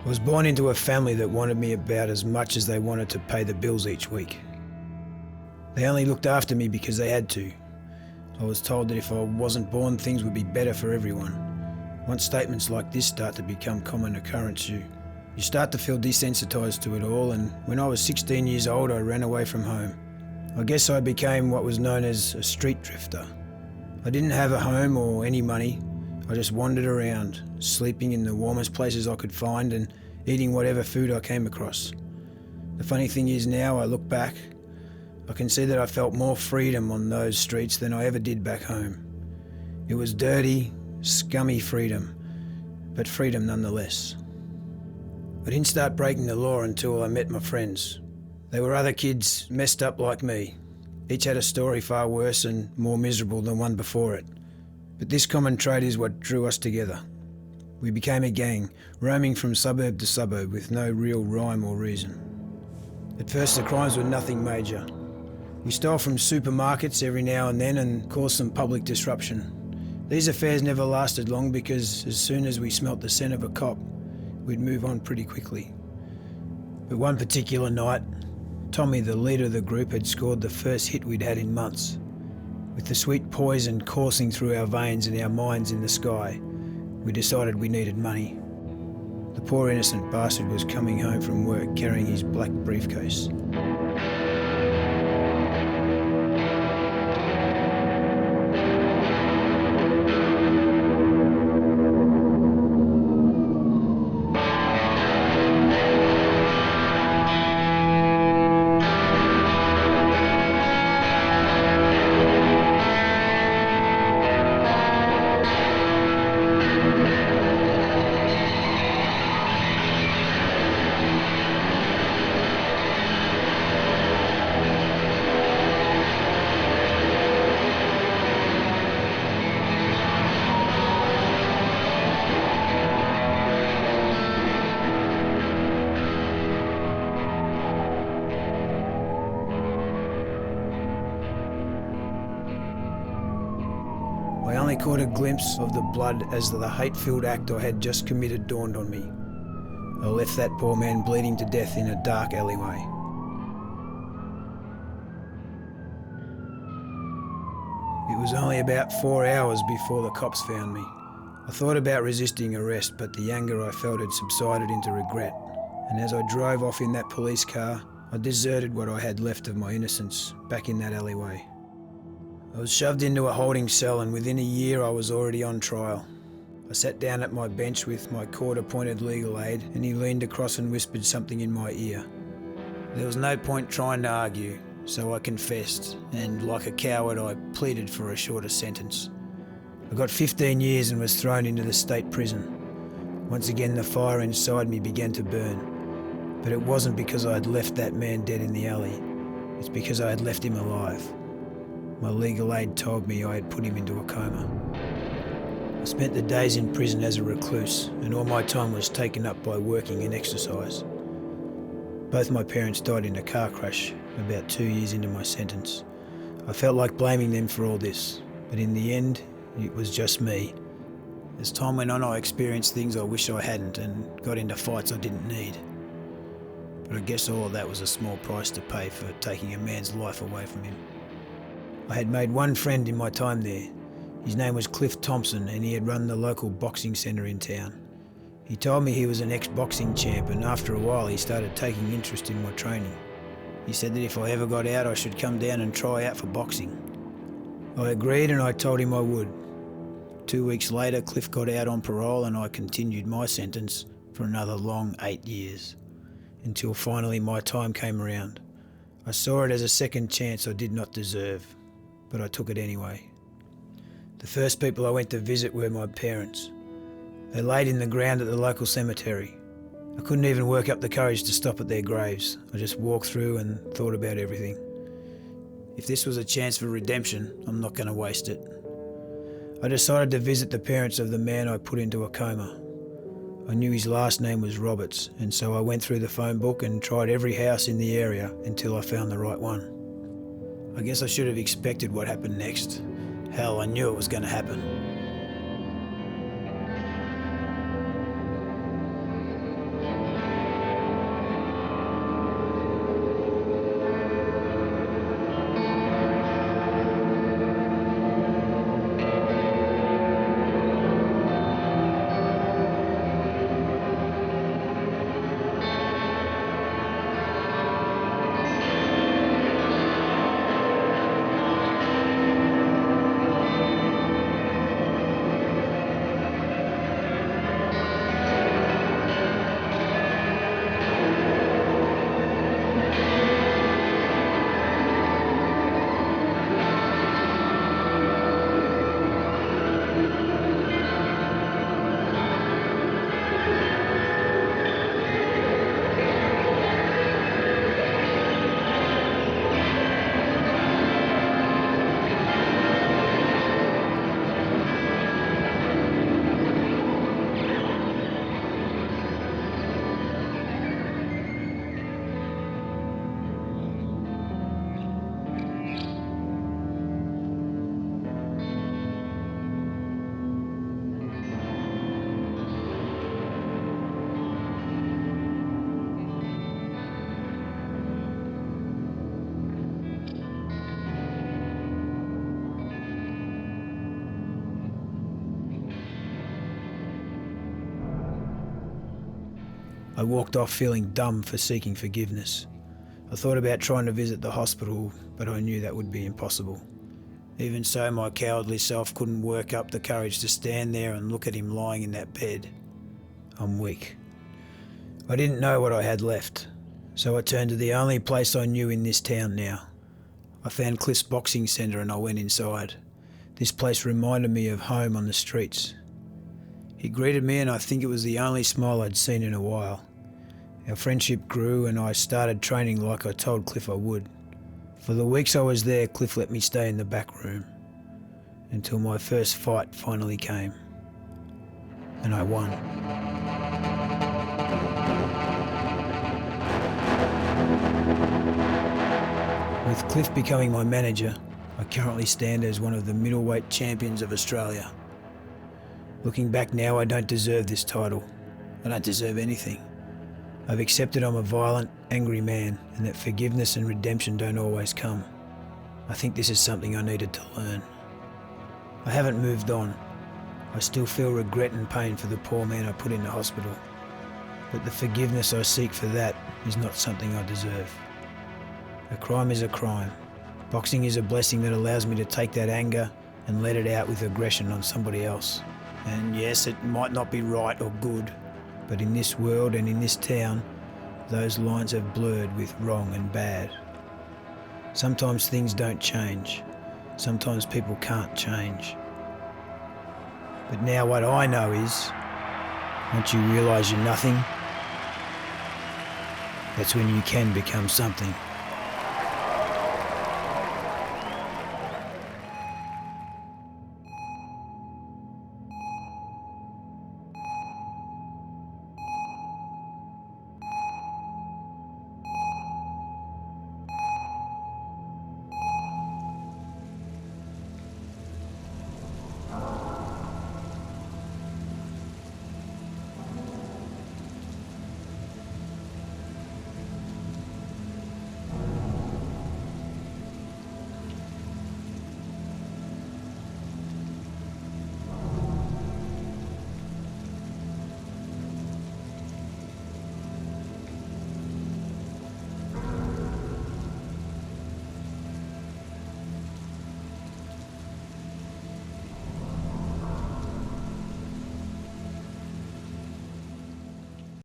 I was born into a family that wanted me about as much as they wanted to pay the bills each week. They only looked after me because they had to. I was told that if I wasn't born, things would be better for everyone. Once statements like this start to become common occurrence, you start to feel desensitised to it all, and when I was 16 years old, I ran away from home. I guess I became what was known as a street drifter. I didn't have a home or any money. I just wandered around, sleeping in the warmest places I could find and eating whatever food I came across. The funny thing is, now I look back, I can see that I felt more freedom on those streets than I ever did back home. It was dirty, scummy freedom, but freedom nonetheless. I didn't start breaking the law until I met my friends. They were other kids messed up like me. Each had a story far worse and more miserable than one before it. But this common trait is what drew us together. We became a gang, roaming from suburb to suburb with no real rhyme or reason. At first the crimes were nothing major. We stole from supermarkets every now and then and caused some public disruption. These affairs never lasted long because as soon as we smelt the scent of a cop, we'd move on pretty quickly. But one particular night, Tommy, the leader of the group, had scored the first hit we'd had in months. With the sweet poison coursing through our veins and our minds in the sky, we decided we needed money. The poor innocent bastard was coming home from work carrying his black briefcase. I only caught a glimpse of the blood as the hate-filled act I had just committed dawned on me. I left that poor man bleeding to death in a dark alleyway. It was only about 4 hours before the cops found me. I thought about resisting arrest, but the anger I felt had subsided into regret. And as I drove off in that police car, I deserted what I had left of my innocence back in that alleyway. I was shoved into a holding cell, and within a year I was already on trial. I sat down at my bench with my court-appointed legal aid, and he leaned across and whispered something in my ear. There was no point trying to argue, so I confessed, and like a coward I pleaded for a shorter sentence. I got 15 years and was thrown into the state prison. Once again the fire inside me began to burn, but it wasn't because I had left that man dead in the alley, it's because I had left him alive. My legal aid told me I had put him into a coma. I spent the days in prison as a recluse, and all my time was taken up by working and exercise. Both my parents died in a car crash about 2 years into my sentence. I felt like blaming them for all this, but in the end, it was just me. As time went on, I experienced things I wish I hadn't and got into fights I didn't need. But I guess all of that was a small price to pay for taking a man's life away from him. I had made one friend in my time there. His name was Cliff Thompson, and he had run the local boxing centre in town. He told me he was an ex-boxing champ, and after a while he started taking interest in my training. He said that if I ever got out I should come down and try out for boxing. I agreed, and I told him I would. 2 weeks later, Cliff got out on parole, and I continued my sentence for another long 8 years, until finally my time came around. I saw it as a second chance I did not deserve, but I took it anyway. The first people I went to visit were my parents. They laid in the ground at the local cemetery. I couldn't even work up the courage to stop at their graves. I just walked through and thought about everything. If this was a chance for redemption, I'm not going to waste it. I decided to visit the parents of the man I put into a coma. I knew his last name was Roberts, and so I went through the phone book and tried every house in the area until I found the right one. I guess I should have expected what happened next. Hell, I knew it was going to happen. I walked off feeling dumb for seeking forgiveness. I thought about trying to visit the hospital, but I knew that would be impossible. Even so, my cowardly self couldn't work up the courage to stand there and look at him lying in that bed. I'm weak. I didn't know what I had left, so I turned to the only place I knew in this town now. I found Cliff's boxing centre and I went inside. This place reminded me of home on the streets. He greeted me and I think it was the only smile I'd seen in a while. Our friendship grew and I started training like I told Cliff I would. For the weeks I was there, Cliff let me stay in the back room until my first fight finally came. And I won. With Cliff becoming my manager, I currently stand as one of the middleweight champions of Australia. Looking back now, I don't deserve this title. I don't deserve anything. I've accepted I'm a violent, angry man and that forgiveness and redemption don't always come. I think this is something I needed to learn. I haven't moved on. I still feel regret and pain for the poor man I put into hospital. But the forgiveness I seek for that is not something I deserve. A crime is a crime. Boxing is a blessing that allows me to take that anger and let it out with aggression on somebody else. And yes, it might not be right or good, but in this world and in this town, those lines have blurred with wrong and bad. Sometimes things don't change. Sometimes people can't change. But now what I know is, once you realise you're nothing, that's when you can become something.